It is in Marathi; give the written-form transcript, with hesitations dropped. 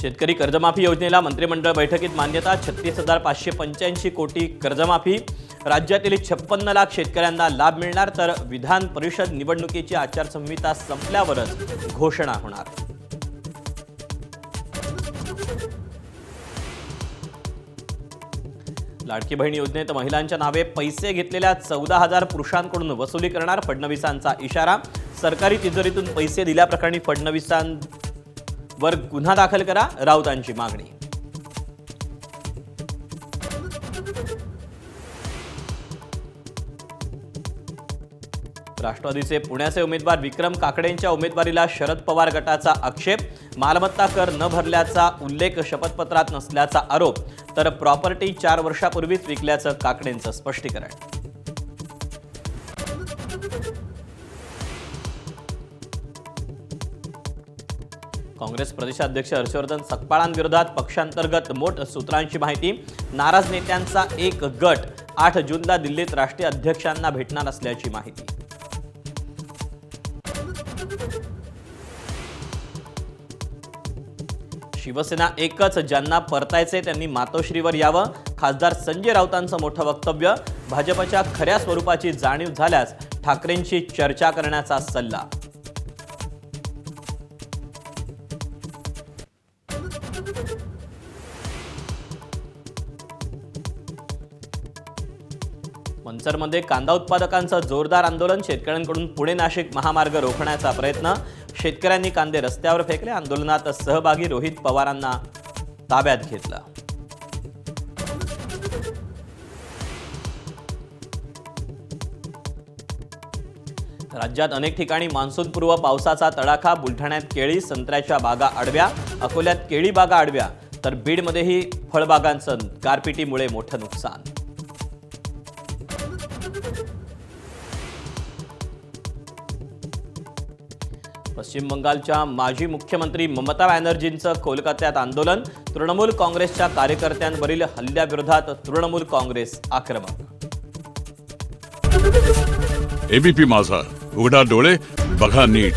शेतकरी कर्जमाफी योजनेला मंत्रिमंडळ बैठकीत मान्यता. 36,585 कोटी कर्जमाफी. राज्यातील 56 लाख शेतकऱ्यांना लाभ मिळणार. तर विधान परिषद निवडणुकीची आचारसंहिता संपल्यावरच घोषणा होणार. लाडकी बहीण योजनेत महिलांच्या नावे पैसे घेतलेल्या 14,000 पुरुषांकडून वसुली करणार. फडणवीसांचा इशारा. सरकारी तिजोरीतून पैसे दिल्याप्रकरणी फडणवीसांवर गुन्हा दाखल करा, राऊतांची मागणी. राष्ट्रवादीचे पुण्याचे उमेदवार विक्रम काकडेंच्या उमेदवारीला शरद पवार गटाचा आक्षेप. मालमत्ता कर न भरल्याचा उल्लेख शपथपत्रात नसल्याचा आरोप. तर प्रॉपर्टी 4 वर्षापूर्वीच विकल्याचं काकडेंचं स्पष्टीकरण. काँग्रेस प्रदेशाध्यक्ष हर्षवर्धन सकपाळांविरोधात पक्षांतर्गत मोठ सूत्रांची माहिती. नाराज नेत्यांचा एक गट 8 जूनला दिल्लीत राष्ट्रीय अध्यक्षांना भेटणार असल्याची माहिती. शिवसेना एकच, ज्यांना परतायचे त्यांनी मातोश्रीवर यावं. खासदार संजय राऊतांचं मोठं वक्तव्य. भाजपच्या खऱ्या स्वरूपाची जाणीव झाल्यास ठाकरेंशी चर्चा करण्याचा सल्ला. मंचरमध्ये कांदा उत्पादकांचं जोरदार आंदोलन. शेतकऱ्यांकडून पुणे नाशिक महामार्ग रोखण्याचा प्रयत्न. शेतकऱ्यांनी कांदे रस्त्यावर फेकले. आंदोलनात सहभागी रोहित पवारांना ताब्यात घेतलं. राज्यात अनेक ठिकाणी मान्सूनपूर्व पावसाचा तडाखा. बुलढाण्यात केळी, संत्र्याच्या बागा आडव्या. अकोल्यात केळी बागा आडव्या. तर बीडमध्येही फळबागांचं गारपिटीमुळे मोठं नुकसान. पश्चिम बंगालच्या माजी मुख्यमंत्री ममता बॅनर्जींचं कोलकात्यात आंदोलन. तृणमूल काँग्रेसच्या कार्यकर्त्यांवरील हल्ल्याविरोधात तृणमूल काँग्रेस आक्रमक. एबीपी माझा, उघडा डोळे बघा नीट.